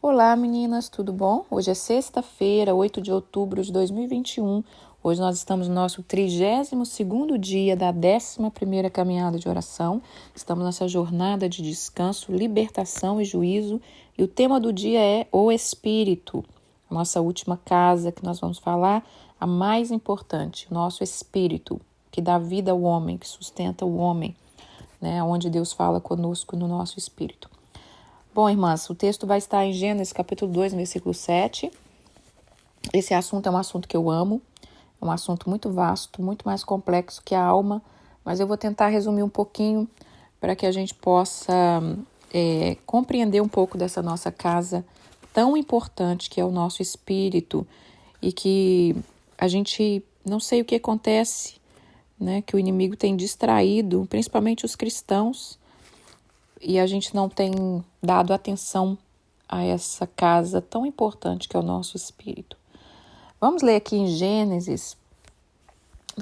Olá meninas, tudo bom? Hoje é sexta-feira, 8 de outubro de 2021. Hoje nós estamos no nosso 32º dia da 11ª caminhada de oração. Estamos nessa jornada de descanso, libertação e juízo. E o tema do dia é o Espírito. A nossa última casa que nós vamos falar, a mais importante, o nosso Espírito, que dá vida ao homem, que sustenta o homem, né? Onde Deus fala conosco no nosso Espírito. Bom, irmãs, o texto vai estar em Gênesis capítulo 2, versículo 7. Esse assunto é um assunto que eu amo, é um assunto muito vasto, muito mais complexo que a alma, mas eu vou tentar resumir um pouquinho para que a gente possa compreender um pouco dessa nossa casa tão importante que é o nosso espírito e que a gente não sei o que acontece, né, que o inimigo tem distraído, principalmente os cristãos, e a gente não tem dado atenção a essa casa tão importante que é o nosso espírito. Vamos ler aqui em Gênesis,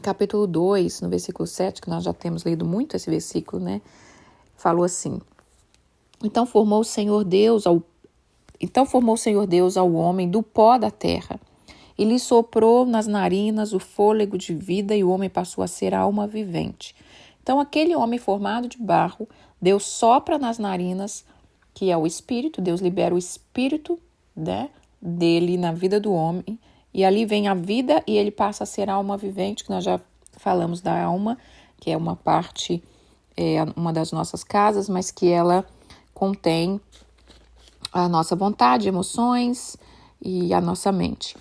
capítulo 2, no versículo 7, que nós já temos lido muito esse versículo, né? Falou assim: Então formou o Senhor Deus ao homem do pó da terra, e lhe soprou nas narinas o fôlego de vida, e o homem passou a ser alma vivente. Então aquele homem formado de barro, Deus sopra nas narinas, que é o espírito, Deus libera o espírito, né, dele na vida do homem, e ali vem a vida e ele passa a ser alma vivente, que nós já falamos da alma, que é uma parte, uma das nossas casas, mas que ela contém a nossa vontade, emoções e a nossa mente.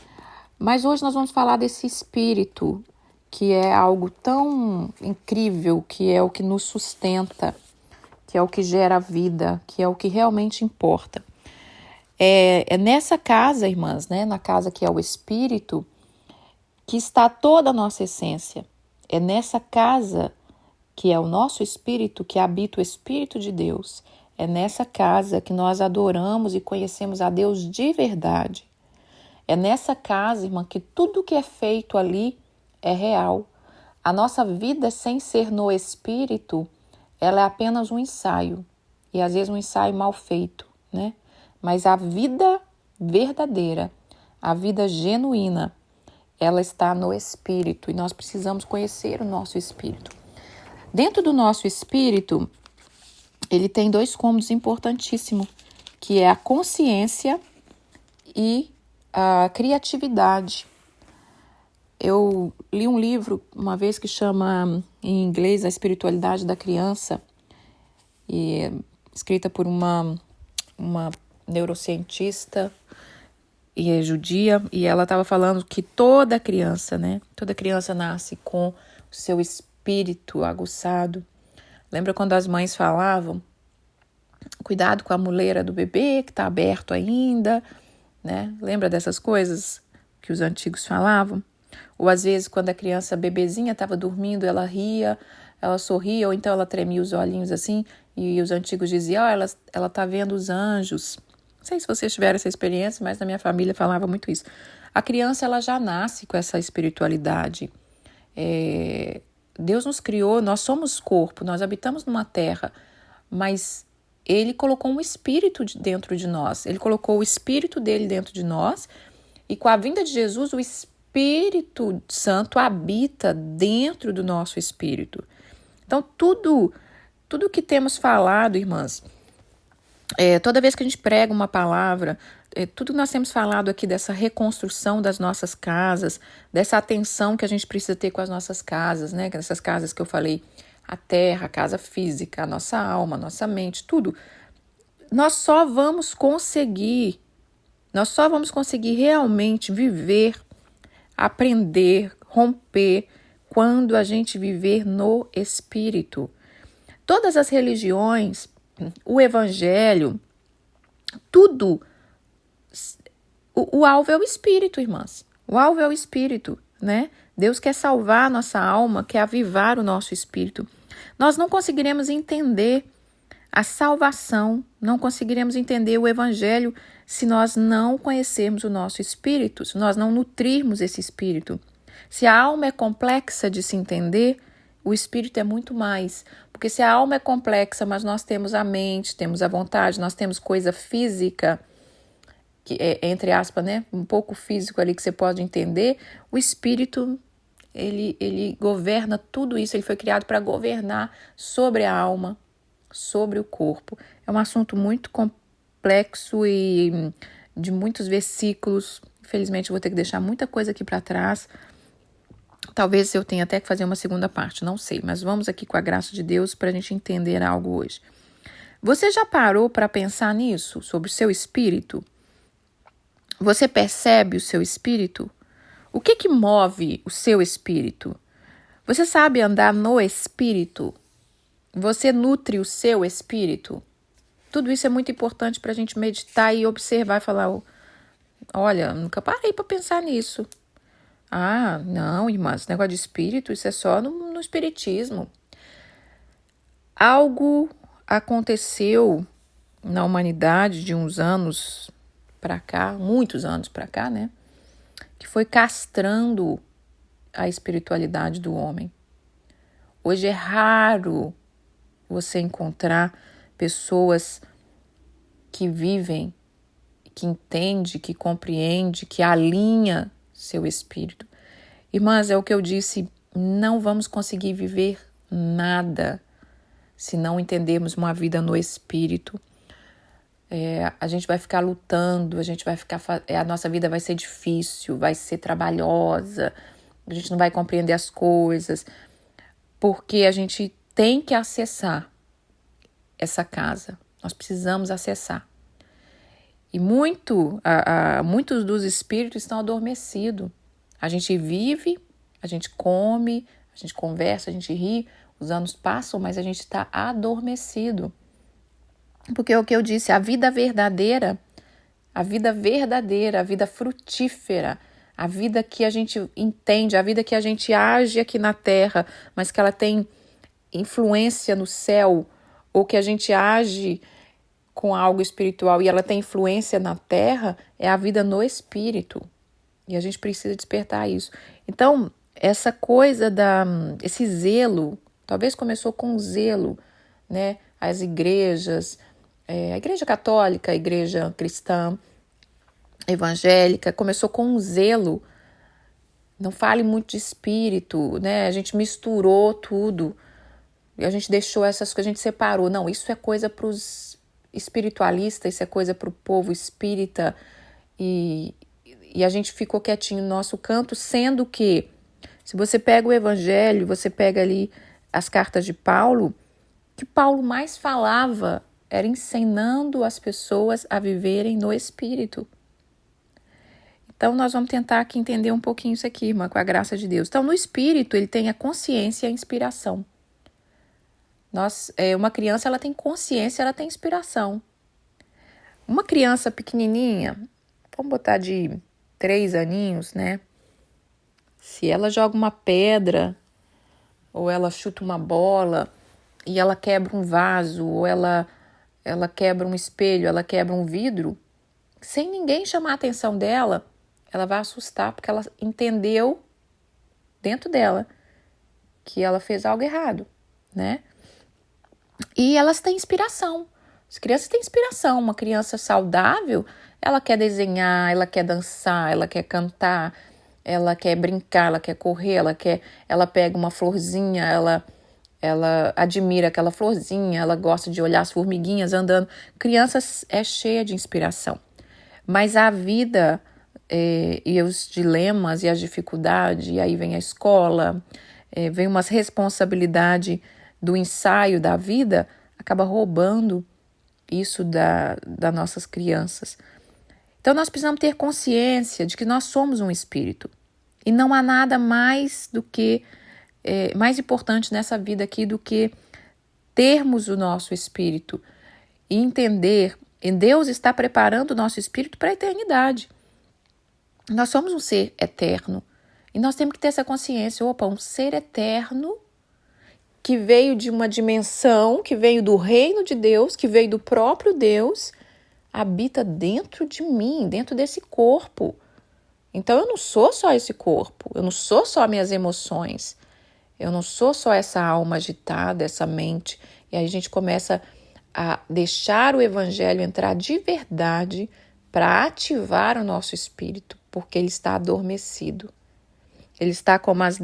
Mas hoje nós vamos falar desse espírito, que é algo tão incrível, que é o que nos sustenta, que é o que gera vida, que é o que realmente importa. É nessa casa, irmãs, né, na casa que é o Espírito, que está toda a nossa essência. É nessa casa que é o nosso Espírito, que habita o Espírito de Deus. É nessa casa que nós adoramos e conhecemos a Deus de verdade. É nessa casa, irmã, que tudo que é feito ali é real. A nossa vida sem ser no Espírito, ela é apenas um ensaio. E às vezes um ensaio mal feito, né? Mas a vida verdadeira, a vida genuína, ela está no Espírito. E nós precisamos conhecer o nosso Espírito. Dentro do nosso Espírito, ele tem dois cômodos importantíssimos, que é a consciência e a criatividade. Eu li um livro uma vez que chama em inglês A Espiritualidade da Criança, e escrita por uma neurocientista e é judia, e ela estava falando que toda criança, né? Toda criança nasce com o seu espírito aguçado. Lembra quando as mães falavam: cuidado com a muleira do bebê que está aberto ainda, né? Lembra dessas coisas que os antigos falavam? Ou às vezes quando a criança bebezinha estava dormindo, ela ria, ela sorria, ou então ela tremia os olhinhos assim, e os antigos diziam: ela está vendo os anjos. Não sei se vocês tiveram essa experiência, mas na minha família falava muito isso. A criança, ela já nasce com essa espiritualidade. Deus nos criou, nós somos corpo, nós habitamos numa terra, mas Ele colocou um espírito dentro de nós. Ele colocou o espírito dele dentro de nós, e com a vinda de Jesus, o Espírito Santo habita dentro do nosso espírito. Então, tudo que temos falado, irmãs, toda vez que a gente prega uma palavra, tudo que nós temos falado aqui dessa reconstrução das nossas casas, dessa atenção que a gente precisa ter com as nossas casas, né? Essas casas que eu falei, a terra, a casa física, a nossa alma, a nossa mente, tudo. Nós só vamos conseguir realmente viver, aprender, romper, quando a gente viver no Espírito. Todas as religiões, o Evangelho, tudo, o alvo é o Espírito, irmãs. O alvo é o Espírito, né? Deus quer salvar a nossa alma, quer avivar o nosso Espírito. Nós não conseguiremos entender a salvação, não conseguiremos entender o Evangelho se nós não conhecermos o nosso Espírito, se nós não nutrirmos esse Espírito. Se a alma é complexa de se entender, o Espírito é muito mais. Porque se a alma é complexa, mas nós temos a mente, temos a vontade, nós temos coisa física, que é, entre aspas, né, um pouco físico ali que você pode entender, o espírito, ele governa tudo isso, ele foi criado para governar sobre a alma, sobre o corpo. É um assunto muito complexo e de muitos versículos. Infelizmente, eu vou ter que deixar muita coisa aqui para trás. Talvez eu tenha até que fazer uma segunda parte, não sei. Mas vamos aqui com a graça de Deus para a gente entender algo hoje. Você já parou para pensar nisso, sobre o seu espírito? Você percebe o seu espírito? O que move o seu espírito? Você sabe andar no espírito? Você nutre o seu espírito? Tudo isso é muito importante para a gente meditar e observar e falar, olha, nunca parei para pensar nisso. Ah, não, irmã, esse negócio de espírito, isso é só no espiritismo. Algo aconteceu na humanidade de uns anos para cá, muitos anos para cá, né? Que foi castrando a espiritualidade do homem. Hoje é raro você encontrar pessoas que vivem, que entende, que compreende, que alinha seu espírito. Irmãs, é o que eu disse, não vamos conseguir viver nada se não entendermos uma vida no espírito. A gente vai ficar lutando, a nossa vida vai ser difícil, vai ser trabalhosa, a gente não vai compreender as coisas, porque a gente tem que acessar essa casa, nós precisamos acessar. E muitos dos espíritos estão adormecidos. A gente vive, a gente come, a gente conversa, a gente ri, os anos passam, mas a gente está adormecido. Porque é o que eu disse, a vida verdadeira, a vida frutífera, a vida que a gente entende, a vida que a gente age aqui na terra, mas que ela tem influência no céu, ou que a gente age com algo espiritual e ela tem influência na terra, é a vida no espírito. E a gente precisa despertar isso. Então, essa coisa esse zelo, talvez começou com zelo, né? As igrejas, a igreja católica, a igreja cristã, evangélica, começou com um zelo. Não fale muito de espírito, né? A gente misturou tudo. E a gente deixou essas coisas, a gente separou. Não, isso é coisa para os espiritualistas, isso é coisa para o povo espírita. E a gente ficou quietinho no nosso canto, sendo que, se você pega o evangelho, você pega ali as cartas de Paulo, que Paulo mais falava era ensinando as pessoas a viverem no espírito. Então, nós vamos tentar aqui entender um pouquinho isso aqui, irmã, com a graça de Deus. Então, no espírito, ele tem a consciência e a inspiração. Uma criança, ela tem consciência, ela tem inspiração. Uma criança pequenininha, vamos botar de 3 aninhos, né? Se ela joga uma pedra, ou ela chuta uma bola, e ela quebra um vaso, ou ela quebra um espelho, ela quebra um vidro, sem ninguém chamar a atenção dela, ela vai assustar, porque ela entendeu dentro dela que ela fez algo errado, né? E elas têm inspiração. As crianças têm inspiração. Uma criança saudável, ela quer desenhar, ela quer dançar, ela quer cantar, ela quer brincar, ela quer correr, ela pega uma florzinha, ela admira aquela florzinha, ela gosta de olhar as formiguinhas andando. Criança é cheia de inspiração. Mas a vida e os dilemas e as dificuldades, e aí vem a escola, vem umas responsabilidades do ensaio da vida, acaba roubando isso das nossas crianças. Então, nós precisamos ter consciência de que nós somos um espírito. E não há nada mais mais importante nessa vida aqui do que termos o nosso espírito e entender, e Deus está preparando o nosso espírito para a eternidade. Nós somos um ser eterno e nós temos que ter essa consciência, um ser eterno que veio de uma dimensão, que veio do reino de Deus, que veio do próprio Deus, habita dentro de mim, dentro desse corpo. Então eu não sou só esse corpo, eu não sou só minhas emoções, eu não sou só essa alma agitada, essa mente. E aí a gente começa a deixar o evangelho entrar de verdade para ativar o nosso espírito, porque ele está adormecido. Ele está como as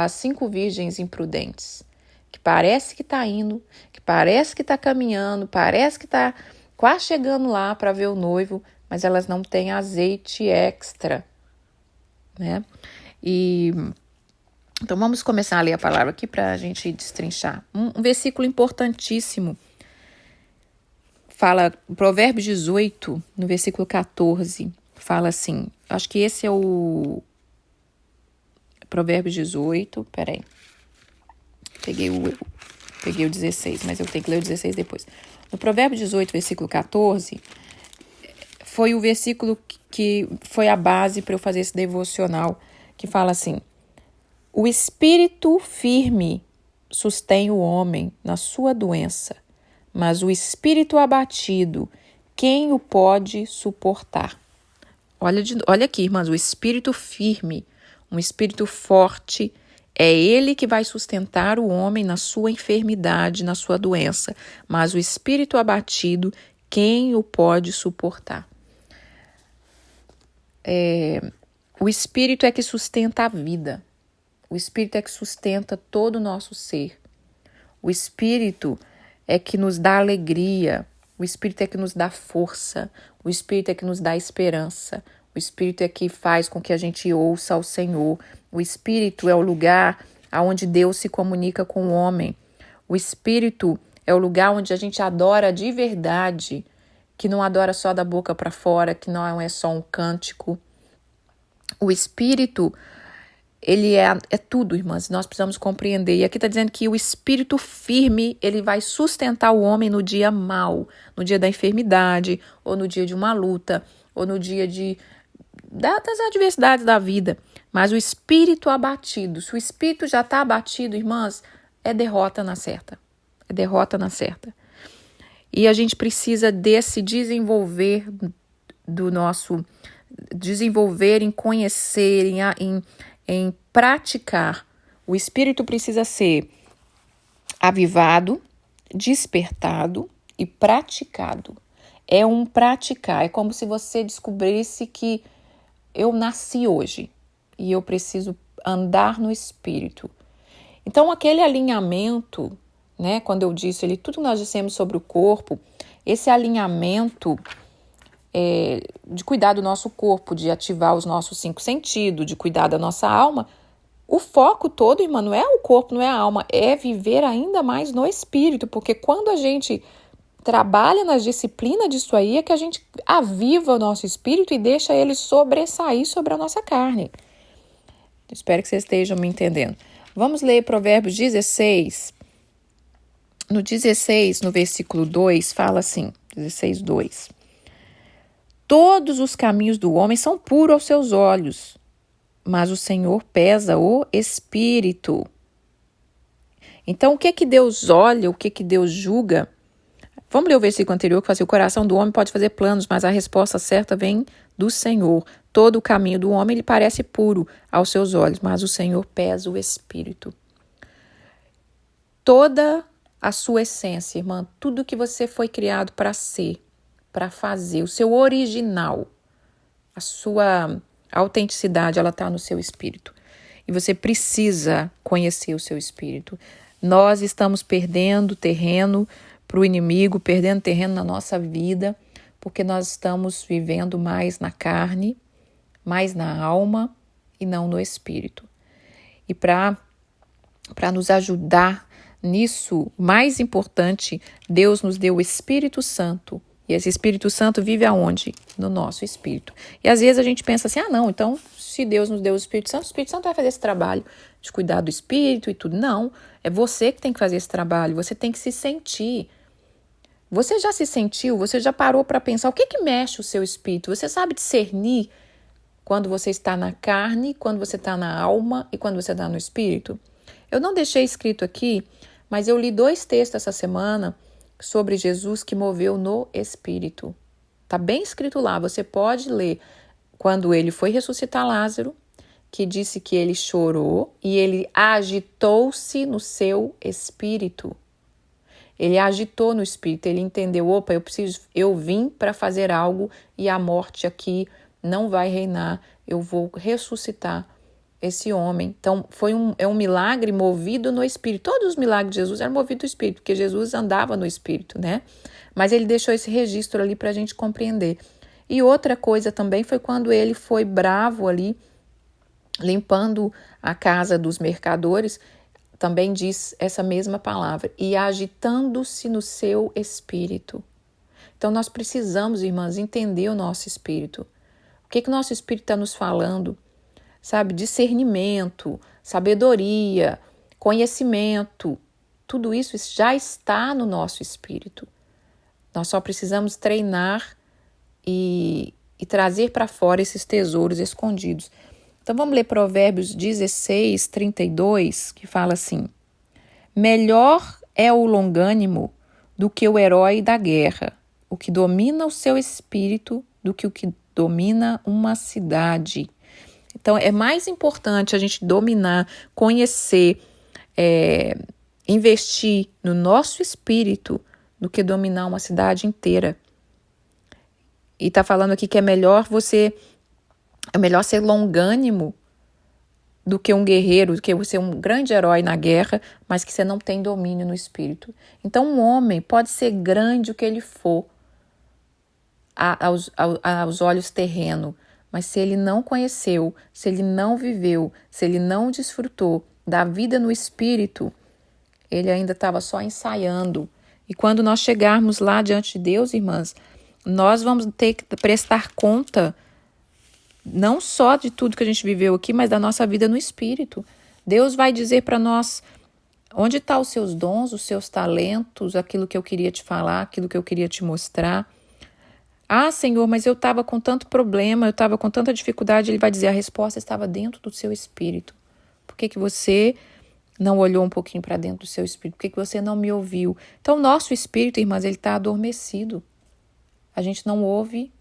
5 virgens imprudentes, que parece que está indo, que parece que está caminhando, parece que está quase chegando lá para ver o noivo, mas elas não têm azeite extra, né? Então vamos começar a ler a palavra aqui para a gente destrinchar. Um versículo importantíssimo. Fala, Provérbios 18, no versículo 14, fala assim, acho que esse é o Provérbios 18, peraí, peguei o 16, mas eu tenho que ler o 16 depois. No Provérbios 18, versículo 14, foi o versículo que foi a base para eu fazer esse devocional, que fala assim, o espírito firme sustém o homem na sua doença, mas o espírito abatido, quem o pode suportar? Olha aqui, irmãs, o espírito firme, um espírito forte, é ele que vai sustentar o homem na sua enfermidade, na sua doença. Mas o espírito abatido, quem o pode suportar? O espírito é que sustenta a vida. O espírito é que sustenta todo o nosso ser. O espírito é que nos dá alegria. O espírito é que nos dá força. O espírito é que nos dá esperança. O espírito é que faz com que a gente ouça ao Senhor. O espírito é o lugar onde Deus se comunica com o homem. O espírito é o lugar onde a gente adora de verdade, que não adora só da boca para fora, que não é só um cântico. O espírito, ele é tudo, irmãs, nós precisamos compreender. E aqui está dizendo que o espírito firme, ele vai sustentar o homem no dia mau, no dia da enfermidade, ou no dia de uma luta, ou no dia das adversidades da vida. Mas o espírito abatido, se o espírito já está abatido, irmãs, é derrota na certa. É derrota na certa. E a gente precisa desse desenvolver desenvolver em conhecer, em praticar. O espírito precisa ser avivado, despertado e praticado. É um praticar, é como se você descobrisse que eu nasci hoje e eu preciso andar no espírito. Então aquele alinhamento, né, quando eu disse tudo que nós dissemos sobre o corpo, esse alinhamento de cuidar do nosso corpo, de ativar os nossos 5 sentidos, de cuidar da nossa alma, o foco todo, irmã, não é o corpo, não é a alma, é viver ainda mais no espírito, porque quando a gente trabalha nas disciplinas disso aí, é que a gente aviva o nosso espírito e deixa ele sobressair sobre a nossa carne. Espero que vocês estejam me entendendo. Vamos ler Provérbios 16. No 16, no versículo 2, fala assim, 16, 2. Todos os caminhos do homem são puros aos seus olhos, mas o Senhor pesa o espírito. Então, o que Deus olha, o que Deus julga? Vamos ler o versículo anterior, que fala assim, o coração do homem pode fazer planos, mas a resposta certa vem do Senhor. Todo o caminho do homem lhe parece puro aos seus olhos, mas o Senhor pesa o espírito. Toda a sua essência, irmã, tudo que você foi criado para ser, para fazer, o seu original, a sua autenticidade, ela está no seu espírito. E você precisa conhecer o seu espírito. Nós estamos perdendo terreno para o inimigo, perdendo terreno na nossa vida, porque nós estamos vivendo mais na carne, mais na alma e não no espírito. E para nos ajudar nisso, mais importante, Deus nos deu o Espírito Santo. E esse Espírito Santo vive aonde? No nosso espírito. E às vezes a gente pensa assim, não, então se Deus nos deu o Espírito Santo vai fazer esse trabalho de cuidar do espírito e tudo. Não, é você que tem que fazer esse trabalho, você tem que se sentir. Você já se sentiu, você já parou para pensar o que mexe o seu espírito? Você sabe discernir quando você está na carne, quando você está na alma e quando você está no espírito? Eu não deixei escrito aqui, mas eu li 2 textos essa semana sobre Jesus que moveu no espírito. Está bem escrito lá, você pode ler quando ele foi ressuscitar Lázaro, que disse que ele chorou e ele agitou-se no seu espírito. Ele agitou no espírito, ele entendeu, opa, eu vim para fazer algo e a morte aqui não vai reinar, eu vou ressuscitar esse homem. Então, é um milagre movido no espírito. Todos os milagres de Jesus eram movidos no espírito, porque Jesus andava no espírito, né? Mas ele deixou esse registro ali para a gente compreender. E outra coisa também foi quando ele foi bravo ali, limpando a casa dos mercadores, também diz essa mesma palavra, e agitando-se no seu espírito. Então, nós precisamos, irmãs, entender o nosso espírito. O que o nosso espírito está nos falando? Sabe, discernimento, sabedoria, conhecimento, tudo isso já está no nosso espírito. Nós só precisamos treinar e trazer para fora esses tesouros escondidos. Então vamos ler Provérbios 16, 32, que fala assim: melhor é o longânimo do que o herói da guerra, o que domina o seu espírito do que o que domina uma cidade. Então, é mais importante a gente dominar, conhecer, investir no nosso espírito do que dominar uma cidade inteira. E está falando aqui que é melhor ser longânimo do que um guerreiro, do que você um grande herói na guerra, mas que você não tem domínio no espírito. Então, um homem pode ser grande o que ele for aos olhos terrenos, mas se ele não conheceu, se ele não viveu, se ele não desfrutou da vida no espírito, ele ainda estava só ensaiando. E quando nós chegarmos lá diante de Deus, irmãs, nós vamos ter que prestar conta não só de tudo que a gente viveu aqui, mas da nossa vida no espírito. Deus vai dizer para nós onde estão os seus dons, os seus talentos, aquilo que eu queria te falar, aquilo que eu queria te mostrar. Ah, Senhor, mas eu estava com tanto problema, eu estava com tanta dificuldade. Ele vai dizer, a resposta estava dentro do seu espírito. Por que você não olhou um pouquinho para dentro do seu espírito? Por que você não me ouviu? Então, o nosso espírito, irmãs, ele está adormecido. A gente não ouve,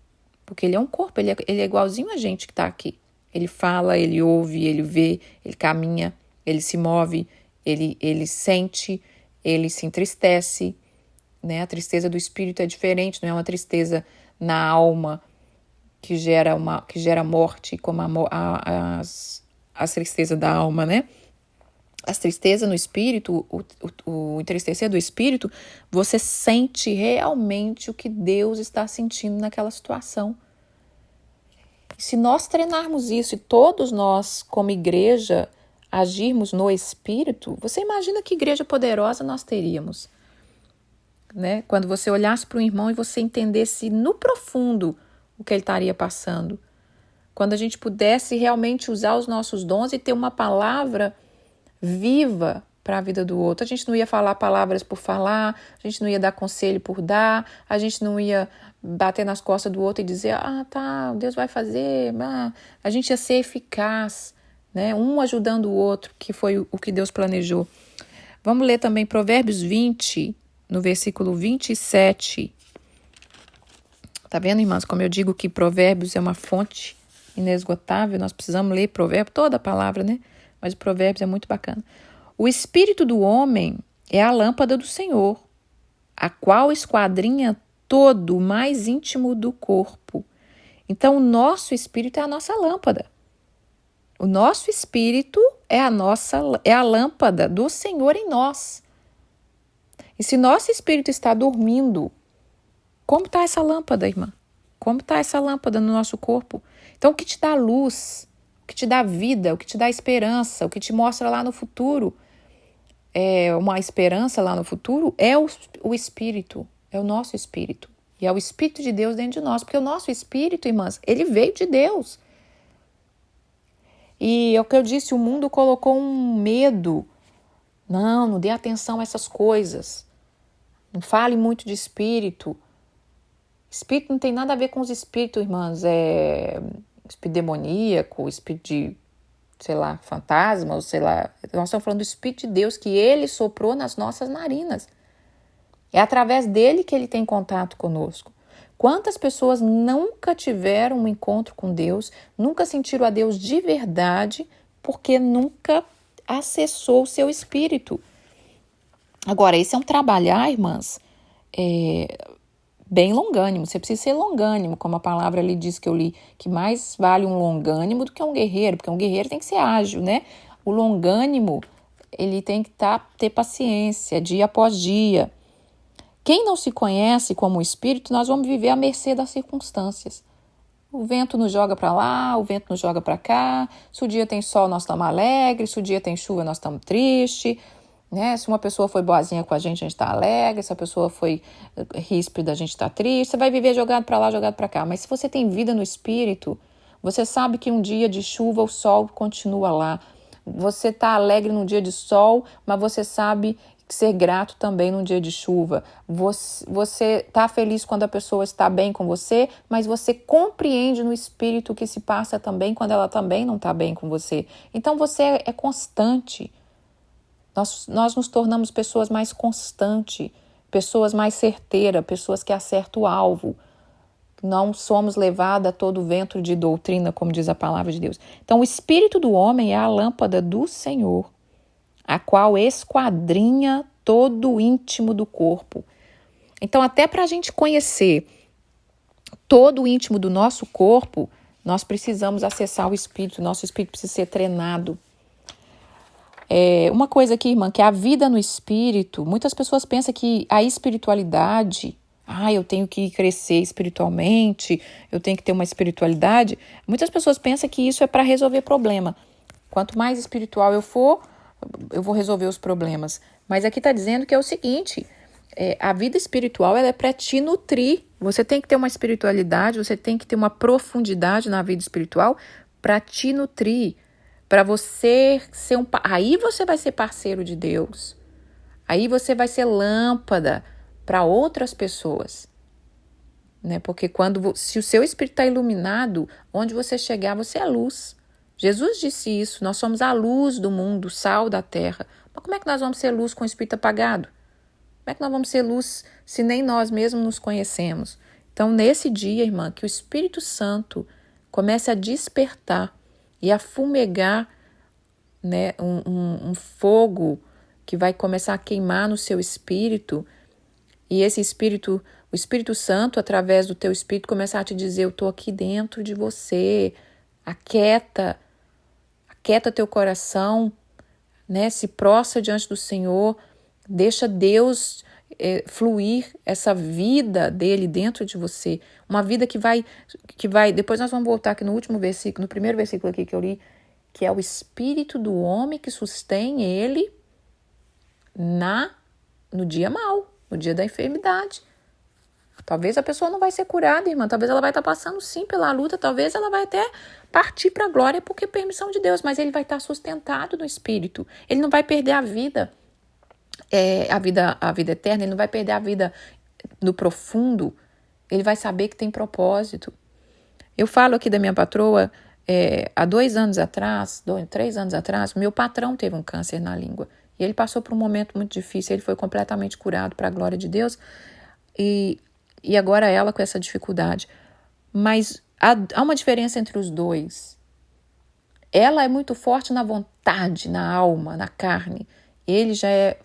porque ele é um corpo, ele é igualzinho a gente que está aqui. Ele fala, ele ouve, ele vê, ele caminha, ele se move, ele sente, ele se entristece, né? A tristeza do espírito é diferente, não é uma tristeza na alma que gera morte, como as tristezas da alma, né? As tristezas no espírito, o entristecer do espírito, você sente realmente o que Deus está sentindo naquela situação. Se nós treinarmos isso e todos nós, como igreja, agirmos no espírito, você imagina que igreja poderosa nós teríamos, né? Quando você olhasse para o irmão e você entendesse no profundo o que ele estaria passando. Quando a gente pudesse realmente usar os nossos dons e ter uma palavra viva para a vida do outro. A gente não ia falar palavras por falar, a gente não ia dar conselho por dar, a gente não ia bater nas costas do outro e dizer, tá, Deus vai fazer. A gente ia ser eficaz, né? Um ajudando o outro, que foi o que Deus planejou. Vamos ler também Provérbios 20, no versículo 27. Tá vendo, irmãs? Como eu digo que Provérbios é uma fonte inesgotável, nós precisamos ler Provérbios, toda a palavra, né? Mas o Provérbios é muito bacana. O espírito do homem é a lâmpada do Senhor, a qual esquadrinha todo o mais íntimo do corpo. Então, o nosso espírito é a nossa lâmpada. O nosso espírito é a lâmpada do Senhor em nós. E se nosso espírito está dormindo, como está essa lâmpada, irmã? Como está essa lâmpada no nosso corpo? Então, o que te dá luz, o que te dá vida, o que te dá esperança, o que te mostra lá no futuro, uma esperança lá no futuro, é o Espírito, é o nosso Espírito. E é o Espírito de Deus dentro de nós, porque o nosso Espírito, irmãs, ele veio de Deus. E é o que eu disse, o mundo colocou um medo. Não dê atenção a essas coisas. Não fale muito de espírito. Espírito não tem nada a ver com os espíritos, irmãs. Espírito demoníaco, espírito de, fantasma, ou Nós estamos falando do Espírito de Deus, que ele soprou nas nossas narinas. É através dele que ele tem contato conosco. Quantas pessoas nunca tiveram um encontro com Deus, nunca sentiram a Deus de verdade, porque nunca acessou o seu espírito. Agora, esse é um trabalhar, irmãs, bem longânimo. Você precisa ser longânimo, como a palavra ali diz que eu li, que mais vale um longânimo do que um guerreiro, porque um guerreiro tem que ser ágil, né? O longânimo, ele tem que ter paciência, dia após dia. Quem não se conhece como espírito, nós vamos viver à mercê das circunstâncias. O vento nos joga para lá, o vento nos joga para cá. Se o dia tem sol, nós estamos alegres. Se o dia tem chuva, nós estamos tristes. Né? Se uma pessoa foi boazinha com a gente está alegre. Se a pessoa foi ríspida, a gente está triste. Você vai viver jogado para lá, jogado para cá. Mas se você tem vida no espírito, você sabe que um dia de chuva o sol continua lá. Você está alegre num dia de sol, mas você sabe ser grato também num dia de chuva. Você está feliz quando a pessoa está bem com você, mas você compreende no espírito o que se passa também quando ela também não está bem com você. Então você é constante. Nós nos tornamos pessoas mais constantes, pessoas mais certeiras, pessoas que acertam o alvo. Não somos levados a todo vento de doutrina, como diz a palavra de Deus. Então o espírito do homem é a lâmpada do Senhor, a qual esquadrinha todo o íntimo do corpo. Então, até para a gente conhecer todo o íntimo do nosso corpo, nós precisamos acessar o espírito, nosso espírito precisa ser treinado. Uma coisa aqui, irmã, que a vida no espírito, muitas pessoas pensam que a espiritualidade, eu tenho que crescer espiritualmente, eu tenho que ter uma espiritualidade. Muitas pessoas pensam que isso é para resolver problema. Quanto mais espiritual eu for, eu vou resolver os problemas. Mas aqui está dizendo que é o seguinte, a vida espiritual ela é para te nutrir. Você tem que ter uma espiritualidade, você tem que ter uma profundidade na vida espiritual para te nutrir, para você ser aí você vai ser parceiro de Deus. Aí você vai ser lâmpada para outras pessoas. Né? Porque se o seu espírito está iluminado, onde você chegar, você é luz. Jesus disse isso, nós somos a luz do mundo, o sal da terra. Mas como é que nós vamos ser luz com o espírito apagado? Como é que nós vamos ser luz se nem nós mesmos nos conhecemos? Então, nesse dia, irmã, que o Espírito Santo comece a despertar e a fumegar, né, um fogo que vai começar a queimar no seu espírito, e esse espírito, o Espírito Santo, através do teu espírito, começar a te dizer, eu estou aqui dentro de você, aquieta teu coração, né? Se prostra diante do Senhor, deixa Deus fluir essa vida dele dentro de você, uma vida que vai, depois nós vamos voltar aqui no último versículo, no primeiro versículo aqui que eu li, que é o espírito do homem que sustém ele no dia mau, no dia da enfermidade. Talvez a pessoa não vai ser curada, irmã. Talvez ela vai estar passando sim pela luta. Talvez ela vai até partir para a glória porque é permissão de Deus. Mas ele vai estar sustentado no espírito. Ele não vai perder a vida, a vida eterna. Ele não vai perder a vida no profundo. Ele vai saber que tem propósito. Eu falo aqui da minha patroa. Há 2 anos atrás, 3 anos atrás, meu patrão teve um câncer na língua. E ele passou por um momento muito difícil. Ele foi completamente curado para a glória de Deus. E agora ela com essa dificuldade. Mas há uma diferença entre os dois. Ela é muito forte na vontade, na alma, na carne. Ele já é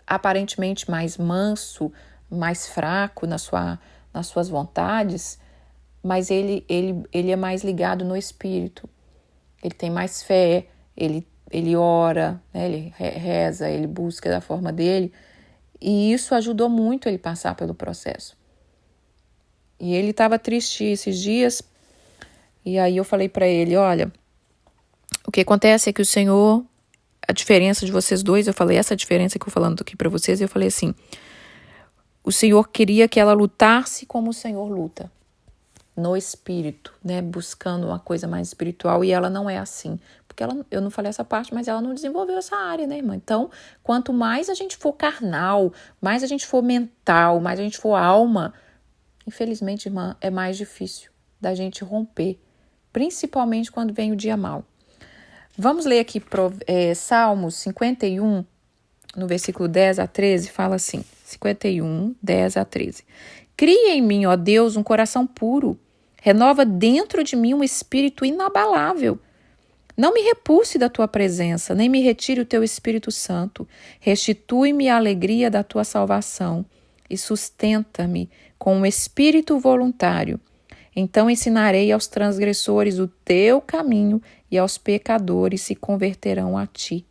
aparentemente mais manso, mais fraco nas suas vontades, mas ele é mais ligado no espírito. Ele tem mais fé, ele ora, né? Ele reza, ele busca da forma dele. E isso ajudou muito ele passar pelo processo. E ele estava triste esses dias, e aí eu falei para ele, olha, o que acontece é que o Senhor, a diferença de vocês dois, eu falei, essa diferença que eu falando aqui para vocês, eu falei assim, o Senhor queria que ela lutasse como o Senhor luta, no espírito, né, buscando uma coisa mais espiritual, e ela não é assim, porque eu não falei essa parte, mas ela não desenvolveu essa área, né, irmã? Então, quanto mais a gente for carnal, mais a gente for mental, mais a gente for alma, infelizmente, irmã, é mais difícil da gente romper, principalmente quando vem o dia mau. Vamos ler aqui Salmos 51, no versículo 10 a 13, fala assim, 51, 10 a 13. Cria em mim, ó Deus, um coração puro, renova dentro de mim um espírito inabalável. Não me repulse da tua presença, nem me retire o teu Espírito Santo. Restitui-me a alegria da tua salvação e sustenta-me com um espírito voluntário. Então ensinarei aos transgressores o teu caminho e aos pecadores se converterão a ti.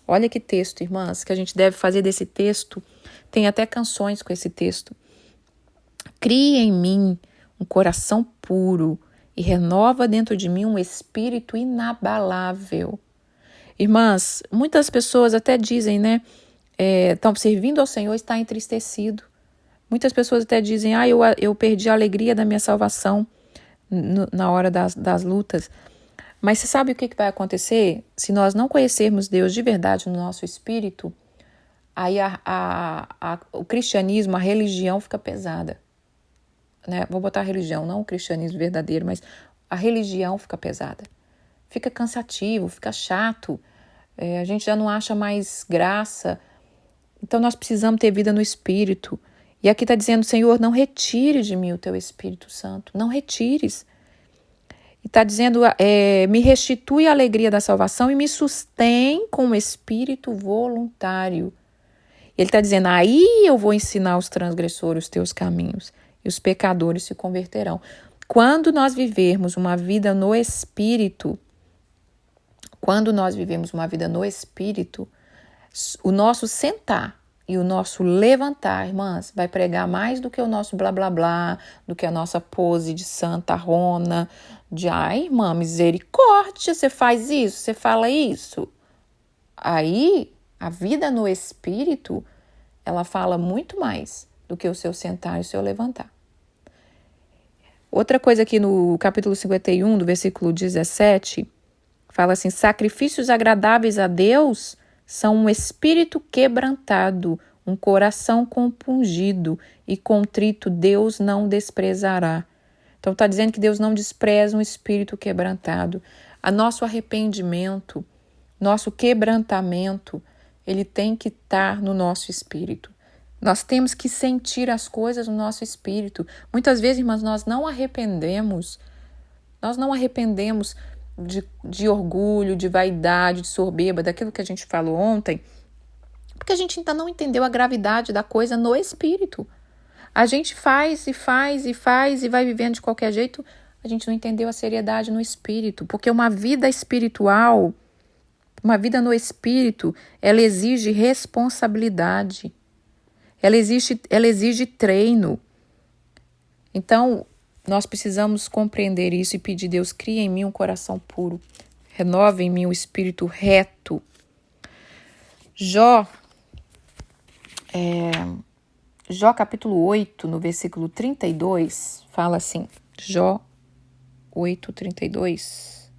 Olha que texto, irmãs, que a gente deve fazer desse texto. Tem até canções com esse texto. Cria em mim um coração puro e renova dentro de mim um espírito inabalável. Irmãs, muitas pessoas até dizem, né? Estão servindo ao Senhor e está entristecido. Muitas pessoas até dizem, eu perdi a alegria da minha salvação na hora das lutas. Mas você sabe o que vai acontecer? Se nós não conhecermos Deus de verdade no nosso espírito, aí o cristianismo, a religião fica pesada. Né? Vou botar a religião, não o cristianismo verdadeiro, mas a religião fica pesada. Fica cansativo, fica chato. A gente já não acha mais graça. Então nós precisamos ter vida no Espírito. E aqui está dizendo, Senhor, não retire de mim o teu Espírito Santo. Não retires. E está dizendo, me restitui a alegria da salvação e me sustém com o espírito voluntário. Ele está dizendo, aí eu vou ensinar os transgressores os teus caminhos e os pecadores se converterão. Quando nós vivermos uma vida no Espírito, o nosso sentar e o nosso levantar, irmãs, vai pregar mais do que o nosso blá blá blá, do que a nossa pose de santa rona, de irmã, misericórdia, você faz isso, você fala isso. Aí, a vida no Espírito, ela fala muito mais do que o seu sentar e o seu levantar. Outra coisa aqui no capítulo 51, do versículo 17, fala assim, sacrifícios agradáveis a Deus são um espírito quebrantado, um coração compungido e contrito Deus não desprezará. Então está dizendo que Deus não despreza um espírito quebrantado. A nosso arrependimento, nosso quebrantamento, ele tem que estar no nosso espírito. Nós temos que sentir as coisas no nosso espírito. Muitas vezes, irmãs, nós não arrependemos de orgulho, de vaidade, de soberba, daquilo que a gente falou ontem, porque a gente ainda não entendeu a gravidade da coisa no espírito. A gente faz e vai vivendo de qualquer jeito, a gente não entendeu a seriedade no espírito, porque uma vida espiritual, uma vida no espírito, ela exige responsabilidade, ela exige treino. Então, nós precisamos compreender isso e pedir, Deus, cria em mim um coração puro, renova em mim um espírito reto. Jó capítulo 8, no versículo 32, fala assim, Jó 8, 32,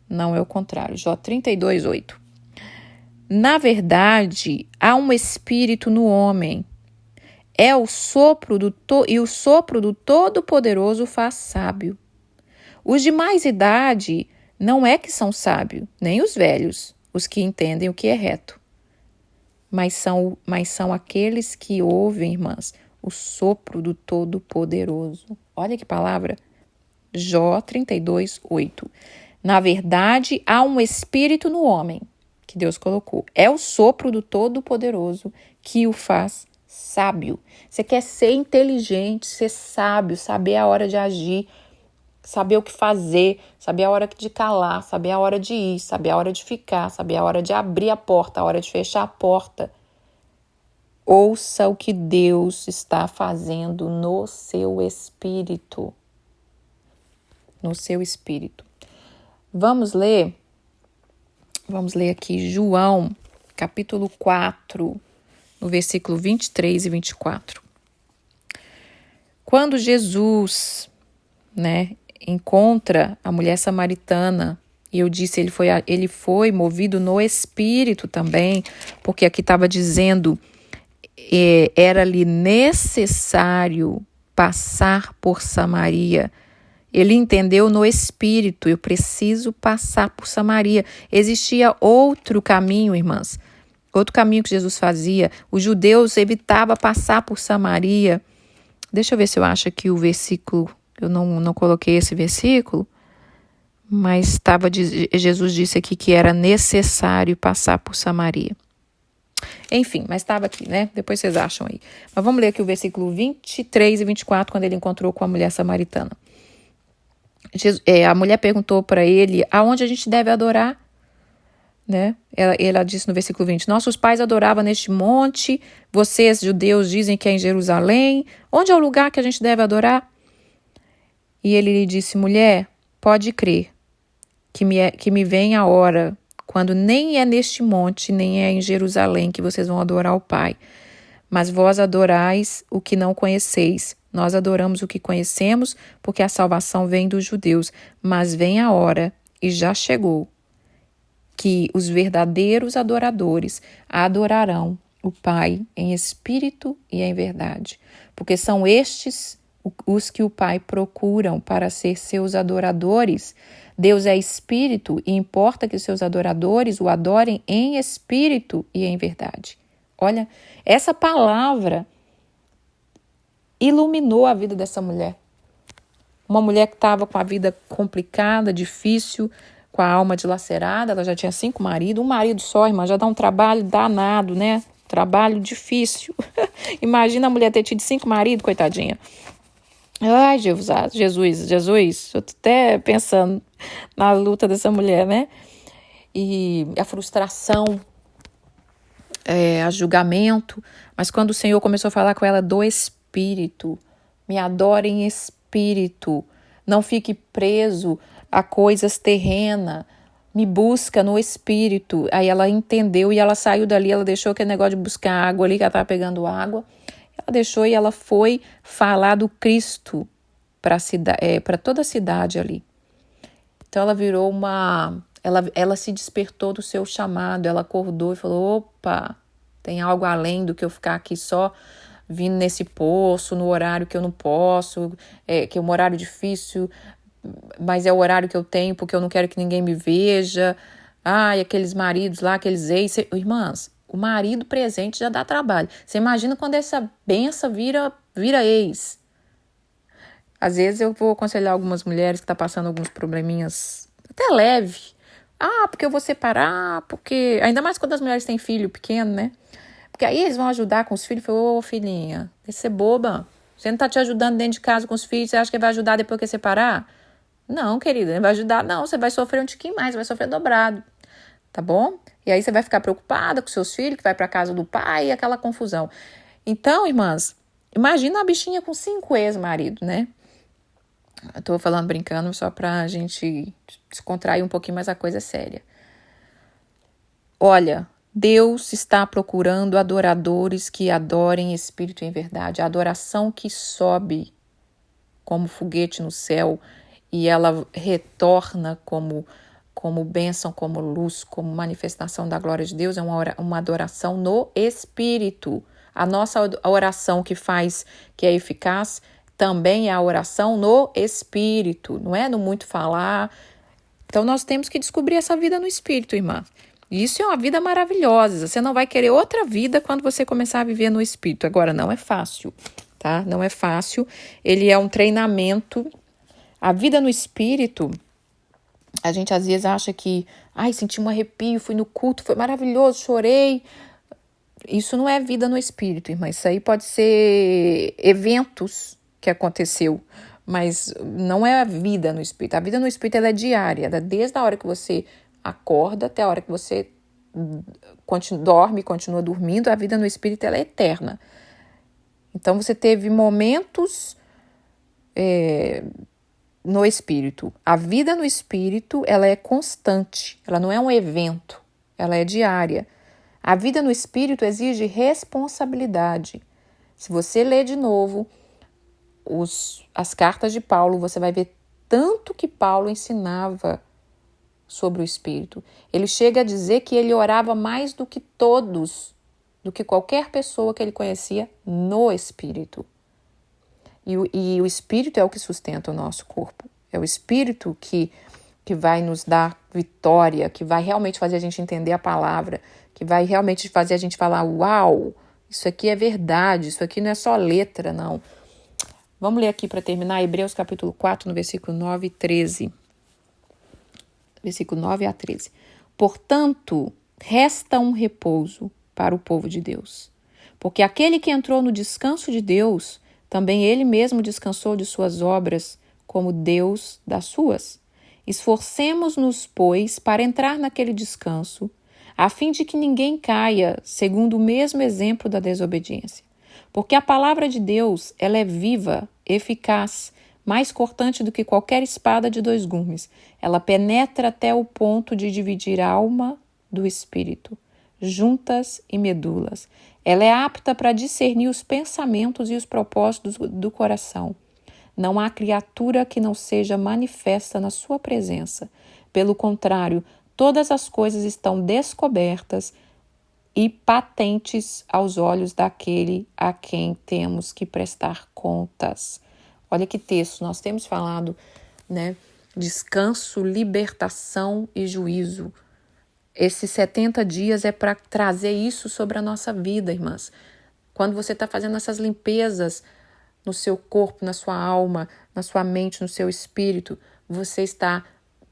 não é o contrário, Jó 32, 8. Na verdade, há um espírito no homem, é o sopro e o sopro do Todo-Poderoso faz sábio. Os de mais idade não é que são sábios, nem os velhos, os que entendem o que é reto. Mas são aqueles que ouvem, irmãs, o sopro do Todo-Poderoso. Olha que palavra. Jó 32, 8. Na verdade, há um espírito no homem que Deus colocou. É o sopro do Todo-Poderoso que o faz sábio. Você quer ser inteligente, ser sábio, saber a hora de agir, saber o que fazer, saber a hora de calar, saber a hora de ir, saber a hora de ficar, saber a hora de abrir a porta, a hora de fechar a porta. Ouça o que Deus está fazendo no seu espírito. No seu espírito. Vamos ler aqui João, capítulo 4, no versículo 23 e 24. Quando Jesus, encontra a mulher samaritana, e eu disse, ele foi movido no espírito também, porque aqui estava dizendo, era-lhe necessário passar por Samaria. Ele entendeu no espírito, eu preciso passar por Samaria. Existia outro caminho, irmãs, outro caminho que Jesus fazia. Os judeus evitavam passar por Samaria. Deixa eu ver se eu acho aqui o versículo. Eu não coloquei esse versículo, mas Jesus disse aqui que era necessário passar por Samaria. Enfim, mas estava aqui, né? Depois vocês acham aí. Mas vamos ler aqui o versículo 23 e 24, quando ele encontrou com a mulher samaritana. A mulher perguntou para ele aonde a gente deve adorar, né? Ela disse no versículo 20, nossos pais adoravam neste monte, vocês, judeus, dizem que é em Jerusalém. Onde é o lugar que a gente deve adorar? E ele lhe disse, mulher, pode crer que me vem a hora, quando nem é neste monte, nem é em Jerusalém que vocês vão adorar o Pai. Mas vós adorais o que não conheceis. Nós adoramos o que conhecemos, porque a salvação vem dos judeus. Mas vem a hora, e já chegou, que os verdadeiros adoradores adorarão o Pai em espírito e em verdade. Porque são estes os que o Pai procuram para ser seus adoradores. Deus é espírito e importa que seus adoradores o adorem em espírito e em verdade. Olha, essa palavra iluminou a vida dessa mulher. Uma mulher que estava com a vida complicada, difícil, com a alma dilacerada, ela já tinha 5 maridos, um marido só, irmã, já dá um trabalho danado, né? Trabalho difícil. Imagina a mulher ter tido 5 maridos, coitadinha. Ai, Jesus, eu tô até pensando na luta dessa mulher, né? E a frustração, a julgamento, mas quando o Senhor começou a falar com ela do Espírito, me adore em Espírito, não fique preso a coisas terrenas, me busca no Espírito. Aí ela entendeu e ela saiu dali, ela deixou aquele negócio de buscar água ali, que ela estava pegando água, ela deixou e ela foi falar do Cristo para toda a cidade ali. Então ela virou ela se despertou do seu chamado, ela acordou e falou, opa, tem algo além do que eu ficar aqui só vindo nesse poço, no horário que eu não posso, que é um horário difícil, mas é o horário que eu tenho porque eu não quero que ninguém me veja. Ai, aqueles maridos lá, aqueles ex. Irmãs, o marido presente já dá trabalho. Você imagina quando essa benção vira ex. Às vezes eu vou aconselhar algumas mulheres que estão passando alguns probleminhas até leve. Porque eu vou separar, porque... Ainda mais quando as mulheres têm filho pequeno, né? Porque aí eles vão ajudar com os filhos. Falei, filhinha, deixa ser boba. Você não tá te ajudando dentro de casa com os filhos, você acha que vai ajudar depois que separar? Não, querida, não vai ajudar não. Você vai sofrer um tiquinho mais, vai sofrer dobrado. Tá bom? E aí você vai ficar preocupada com seus filhos, que vai pra casa do pai, e aquela confusão. Então, irmãs, imagina a bichinha com 5 ex-maridos, né? Eu tô falando brincando só pra gente descontrair um pouquinho, mas a coisa é séria. Olha, Deus está procurando adoradores que adorem espírito em verdade. A adoração que sobe como foguete no céu e ela retorna como bênção, como luz, como manifestação da glória de Deus, é uma adoração no espírito. A nossa oração que é eficaz, também é a oração no espírito, não é no muito falar. Então nós temos que descobrir essa vida no espírito, irmã. Isso é uma vida maravilhosa. Você não vai querer outra vida quando você começar a viver no espírito. Agora, não é fácil, tá? Não é fácil. Ele é um treinamento. A vida no espírito, a gente às vezes acha que, senti um arrepio, fui no culto, foi maravilhoso, chorei. Isso não é vida no espírito, irmã. Isso aí pode ser eventos que aconteceu, mas não é a vida no espírito. A vida no espírito ela é diária, desde a hora que você acorda até a hora que você dorme, continua dormindo. A vida no espírito ela é eterna. Então você teve momentos no espírito. A vida no espírito ela é constante, ela não é um evento, ela é diária. A vida no espírito exige responsabilidade. Se você ler de novo as cartas de Paulo, você vai ver tanto que Paulo ensinava sobre o Espírito. Ele chega a dizer que ele orava mais do que todos, do que qualquer pessoa que ele conhecia no Espírito. E o Espírito é o que sustenta o nosso corpo. É o Espírito que vai nos dar vitória, que vai realmente fazer a gente entender a palavra, que vai realmente fazer a gente falar, uau, isso aqui é verdade, isso aqui não é só letra, não. Vamos ler aqui para terminar, Hebreus capítulo 4, no versículo 9 e 13. versículo 9 a 13. Portanto, resta um repouso para o povo de Deus. Porque aquele que entrou no descanso de Deus, também ele mesmo descansou de suas obras, como Deus das suas. Esforcemo-nos, pois, para entrar naquele descanso, a fim de que ninguém caia, segundo o mesmo exemplo da desobediência. Porque a palavra de Deus, ela é viva, eficaz, mais cortante do que qualquer espada de 2 gumes. Ela penetra até o ponto de dividir a alma do espírito, juntas e medulas. Ela é apta para discernir os pensamentos e os propósitos do coração. Não há criatura que não seja manifesta na sua presença. Pelo contrário, todas as coisas estão descobertas e patentes aos olhos daquele a quem temos que prestar contas. Olha que texto, nós temos falado, né? Descanso, libertação e juízo. Esses 70 dias é para trazer isso sobre a nossa vida, irmãs. Quando você está fazendo essas limpezas no seu corpo, na sua alma, na sua mente, no seu espírito, você está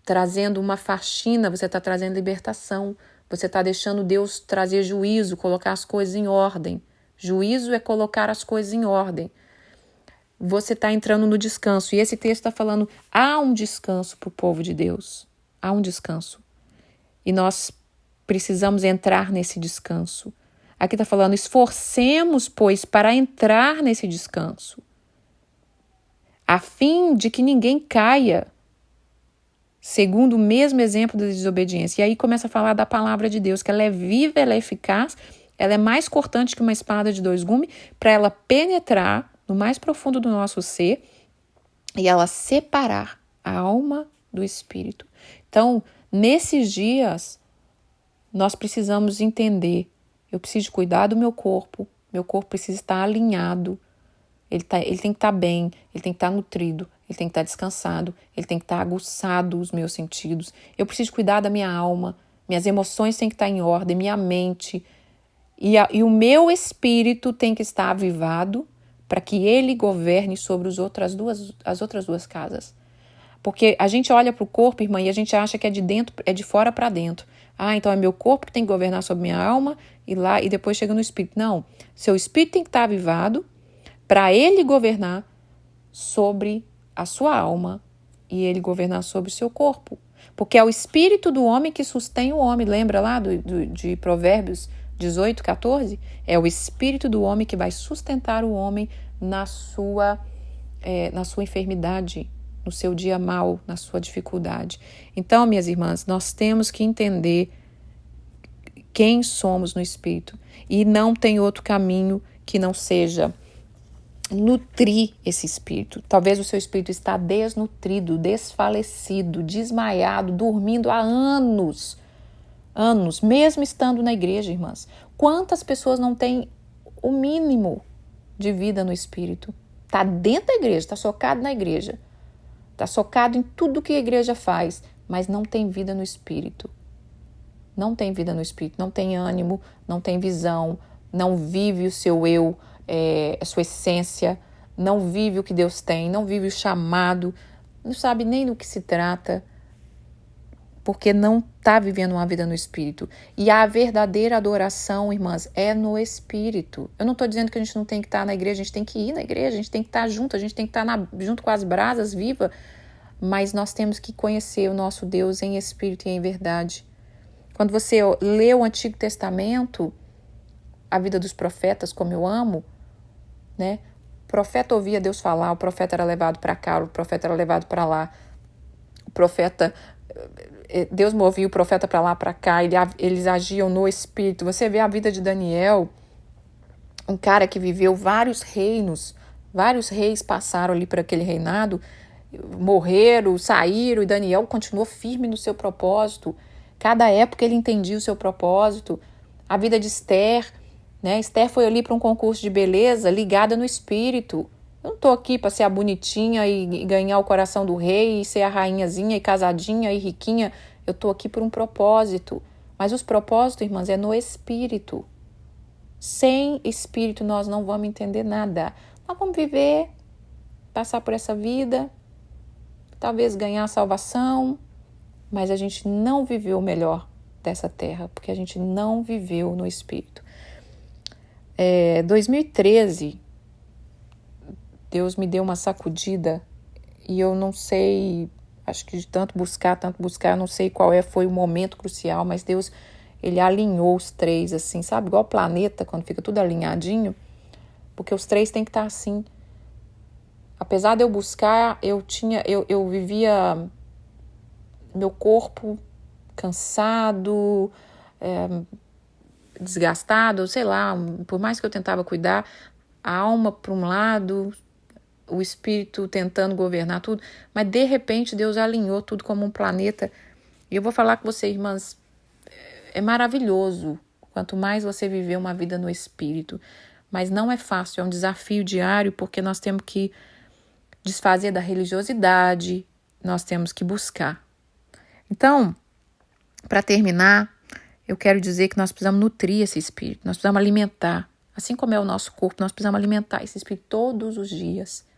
trazendo uma faxina, você está trazendo libertação, você está deixando Deus trazer juízo, colocar as coisas em ordem. Juízo é colocar as coisas em ordem. Você está entrando no descanso. E esse texto está falando, há um descanso para o povo de Deus. Há um descanso. E nós precisamos entrar nesse descanso. Aqui está falando, esforcemos, pois, para entrar nesse descanso, a fim de que ninguém caia, segundo o mesmo exemplo da desobediência. E aí começa a falar da palavra de Deus, que ela é viva, ela é eficaz, ela é mais cortante que uma espada de 2 gumes, para ela penetrar no mais profundo do nosso ser e ela separar a alma do espírito. Então, nesses dias, nós precisamos entender, eu preciso cuidar do meu corpo precisa estar alinhado, ele tem que estar bem, ele tem que estar nutrido, ele tem que estar descansado, ele tem que estar aguçado os meus sentidos. Eu preciso cuidar da minha alma, minhas emoções têm que estar em ordem, minha mente, e o meu espírito tem que estar avivado para que ele governe sobre as outras duas casas. Porque a gente olha para o corpo, irmã, e a gente acha que é de dentro, é de fora para dentro. Ah, então é meu corpo que tem que governar sobre minha alma e depois chega no espírito. Não, seu espírito tem que estar avivado para ele governar sobre a sua alma e ele governar sobre o seu corpo. Porque é o espírito do homem que sustém o homem. Lembra lá de Provérbios 18, 14? É o espírito do homem que vai sustentar o homem na sua enfermidade, no seu dia mau, na sua dificuldade. Então, minhas irmãs, nós temos que entender quem somos no Espírito. E não tem outro caminho que não seja nutrir esse Espírito. Talvez o seu Espírito está desnutrido, desfalecido, desmaiado, dormindo há anos, mesmo estando na igreja, irmãs. Quantas pessoas não têm o mínimo de vida no Espírito? Está dentro da igreja, está socado na igreja. Está socado em tudo que a igreja faz, mas não tem vida no Espírito. Não tem vida no Espírito, não tem ânimo, não tem visão, não vive o seu eu, a sua essência, não vive o que Deus tem, não vive o chamado, não sabe nem do que se trata, porque não está vivendo uma vida no Espírito. E a verdadeira adoração, irmãs, é no Espírito. Eu não estou dizendo que a gente não tem que estar na igreja, a gente tem que ir na igreja, a gente tem que estar junto, a gente tem que estar junto com as brasas vivas, mas nós temos que conhecer o nosso Deus em Espírito e em verdade. Quando você lê o Antigo Testamento, a vida dos profetas, como eu amo, né? O profeta ouvia Deus falar, o profeta era levado para cá, o profeta era levado para lá, o profeta... Deus movia o profeta para lá, para cá, eles agiam no Espírito. Você vê a vida de Daniel, um cara que viveu vários reinos, vários reis passaram ali por aquele reinado, morreram, saíram, e Daniel continuou firme no seu propósito. Cada época ele entendia o seu propósito. A vida de Esther, né? Esther foi ali para um concurso de beleza ligada no Espírito. Eu não estou aqui para ser a bonitinha e ganhar o coração do rei e ser a rainhazinha e casadinha e riquinha. Eu estou aqui por um propósito. Mas os propósitos, irmãs, é no Espírito. Sem Espírito nós não vamos entender nada. Nós vamos viver, passar por essa vida, talvez ganhar a salvação, mas a gente não viveu o melhor dessa terra, porque a gente não viveu no Espírito. 2013, Deus me deu uma sacudida e eu não sei, acho que de tanto buscar, não sei foi o momento crucial, mas Deus, Ele alinhou os três assim, sabe? Igual o planeta, quando fica tudo alinhadinho, porque os três têm que estar assim. Apesar de eu buscar, eu vivia meu corpo cansado, desgastado, sei lá, por mais que eu tentava cuidar, a alma para um lado, o espírito tentando governar tudo, mas de repente Deus alinhou tudo como um planeta. E eu vou falar com você, irmãs, é maravilhoso quanto mais você viver uma vida no espírito, mas não é fácil, é um desafio diário, porque nós temos que desfazer da religiosidade, nós temos que buscar. Então, para terminar, eu quero dizer que nós precisamos nutrir esse espírito, nós precisamos alimentar, assim como é o nosso corpo, nós precisamos alimentar esse espírito todos os dias.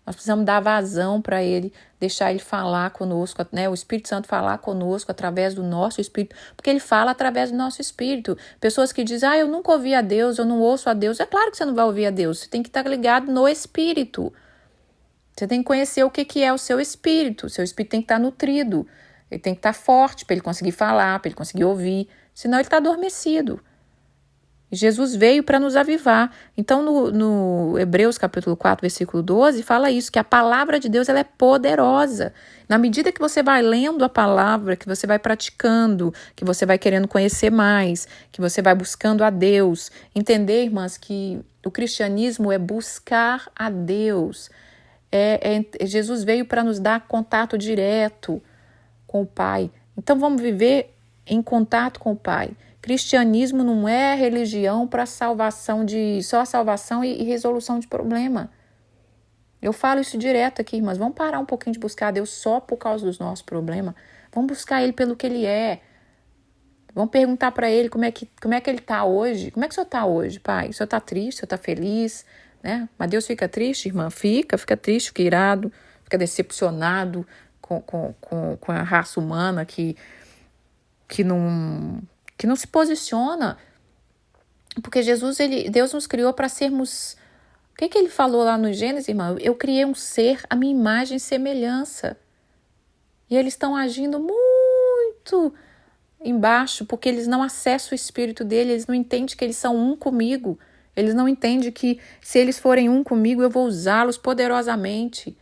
Nós precisamos dar vazão para ele, deixar ele falar conosco, né? O Espírito Santo falar conosco através do nosso espírito, porque ele fala através do nosso espírito. Pessoas que dizem, eu nunca ouvi a Deus, eu não ouço a Deus. É claro que você não vai ouvir a Deus, você tem que estar ligado no espírito. Você tem que conhecer o que é o seu espírito tem que estar nutrido, ele tem que estar forte para ele conseguir falar, para ele conseguir ouvir, senão ele está adormecido. Jesus veio para nos avivar. Então, no Hebreus capítulo 4, versículo 12, fala isso, que a palavra de Deus ela é poderosa. Na medida que você vai lendo a palavra, que você vai praticando, que você vai querendo conhecer mais, que você vai buscando a Deus. Entender, irmãs, que o cristianismo é buscar a Deus. Jesus veio para nos dar contato direto com o Pai. Então, vamos viver em contato com o Pai. Cristianismo não é religião para salvação só salvação e resolução de problema. Eu falo isso direto aqui, mas vamos parar um pouquinho de buscar a Deus só por causa dos nossos problemas. Vamos buscar Ele pelo que Ele é. Vamos perguntar para Ele como é que Ele está hoje. Como é que o Senhor está hoje, Pai? O Senhor está triste? O Senhor está feliz? Né? Mas Deus fica triste, irmã? Fica triste, fica irado, fica decepcionado com a raça humana que não se posiciona, porque Deus nos criou para sermos, o que ele falou lá no Gênesis, irmão? Eu criei um ser à minha imagem e semelhança, e eles estão agindo muito embaixo, porque eles não acessam o espírito dele, eles não entendem que eles são um comigo, eles não entendem que se eles forem um comigo, eu vou usá-los poderosamente.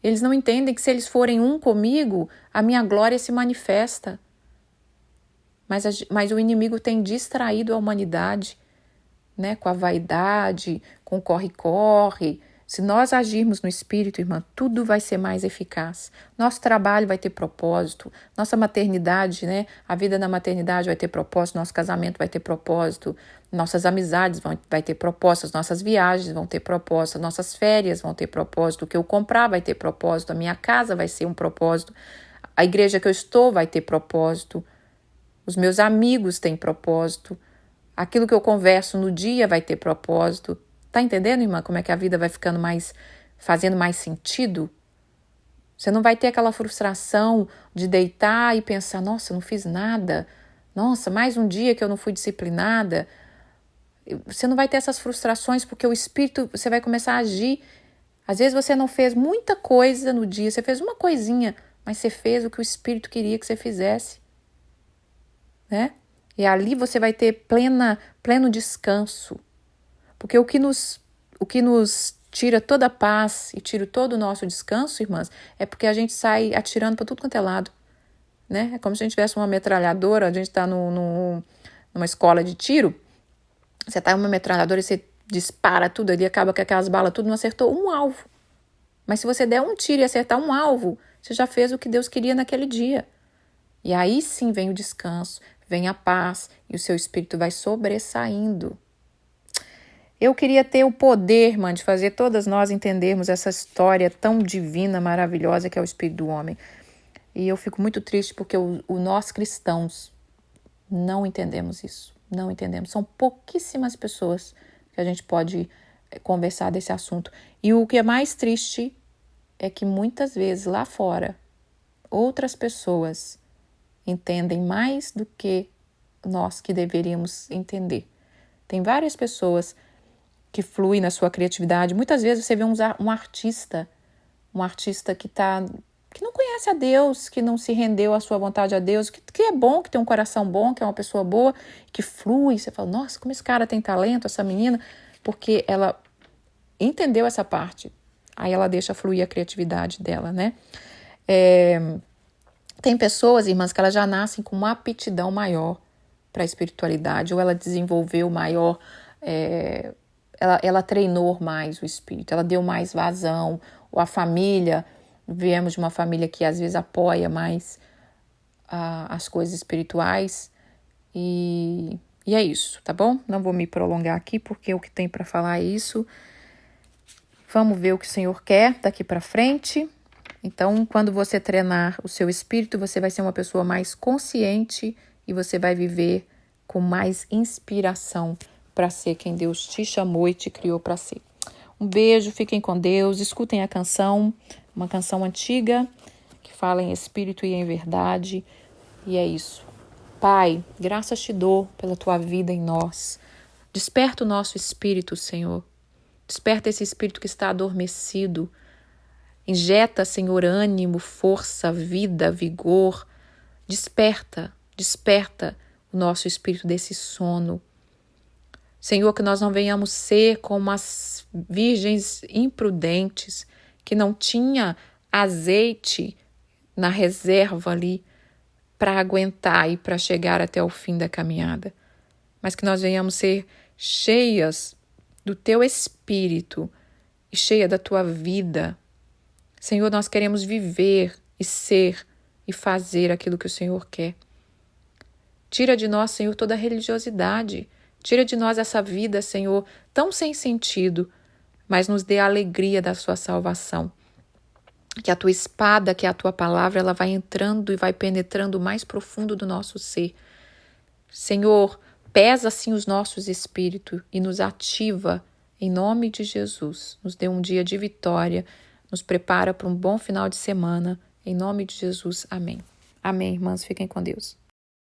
Eles não entendem que se eles forem um comigo, a minha glória se manifesta. Mas o inimigo tem distraído a humanidade, né, com a vaidade, com o corre-corre. Se nós agirmos no Espírito, irmã, tudo vai ser mais eficaz. Nosso trabalho vai ter propósito, nossa maternidade, né, a vida na maternidade vai ter propósito, nosso casamento vai ter propósito, nossas amizades vai ter propósito, nossas viagens vão ter propósito, nossas férias vão ter propósito, o que eu comprar vai ter propósito, a minha casa vai ser um propósito, a igreja que eu estou vai ter propósito. Os meus amigos têm propósito. Aquilo que eu converso no dia vai ter propósito. Tá entendendo, irmã, como é que a vida vai ficando fazendo mais sentido? Você não vai ter aquela frustração de deitar e pensar, nossa, eu não fiz nada. Nossa, mais um dia que eu não fui disciplinada. Você não vai ter essas frustrações porque o Espírito, você vai começar a agir. Às vezes você não fez muita coisa no dia, você fez uma coisinha, mas você fez o que o Espírito queria que você fizesse. Né? E ali você vai ter pleno descanso. Porque o que nos tira toda a paz e tira todo o nosso descanso, irmãs, é porque a gente sai atirando para tudo quanto é lado. Né? É como se a gente tivesse uma metralhadora, a gente está numa escola de tiro, você está em uma metralhadora e você dispara tudo ali, acaba que aquelas balas tudo não acertou um alvo. Mas se você der um tiro e acertar um alvo, você já fez o que Deus queria naquele dia. E aí sim vem o descanso, vem a paz e o seu espírito vai sobressaindo. Eu queria ter o poder, irmã, de fazer todas nós entendermos essa história tão divina, maravilhosa que é o espírito do homem. E eu fico muito triste porque nós cristãos não entendemos isso. Não entendemos. São pouquíssimas pessoas que a gente pode conversar desse assunto. E o que é mais triste é que muitas vezes lá fora outras pessoas entendem mais do que nós que deveríamos entender. Tem várias pessoas que fluem na sua criatividade. Muitas vezes você vê um artista que não conhece a Deus, que não se rendeu à sua vontade a Deus, que é bom, que tem um coração bom, que é uma pessoa boa, que flui. Você fala, nossa, como esse cara tem talento, essa menina, porque ela entendeu essa parte. Aí ela deixa fluir a criatividade dela, né? Tem pessoas, irmãs, que elas já nascem com uma aptidão maior para a espiritualidade, ou ela desenvolveu maior, ela treinou mais o espírito, ela deu mais vazão, ou a família, viemos de uma família que às vezes apoia mais as coisas espirituais, e é isso, tá bom? Não vou me prolongar aqui, porque o que tem para falar é isso. Vamos ver o que o Senhor quer daqui para frente. Então, quando você treinar o seu espírito, você vai ser uma pessoa mais consciente e você vai viver com mais inspiração para ser quem Deus te chamou e te criou para ser. Um beijo, fiquem com Deus, escutem a canção, uma canção antiga que fala em espírito e em verdade. E é isso. Pai, graças te dou pela tua vida em nós. Desperta o nosso espírito, Senhor. Desperta esse espírito que está adormecido. Injeta, Senhor, ânimo, força, vida, vigor. Desperta o nosso espírito desse sono. Senhor, que nós não venhamos ser como as virgens imprudentes, que não tinha azeite na reserva ali para aguentar e para chegar até o fim da caminhada. Mas que nós venhamos ser cheias do teu espírito e cheia da tua vida. Senhor, nós queremos viver e ser e fazer aquilo que o Senhor quer. Tira de nós, Senhor, toda a religiosidade. Tira de nós essa vida, Senhor, tão sem sentido, mas nos dê a alegria da sua salvação. Que a tua espada, que é a tua palavra, ela vai entrando e vai penetrando o mais profundo do nosso ser. Senhor, pesa assim os nossos espíritos e nos ativa em nome de Jesus. Nos dê um dia de vitória, nos prepara para um bom final de semana. Em nome de Jesus, amém. Amém, irmãs, fiquem com Deus.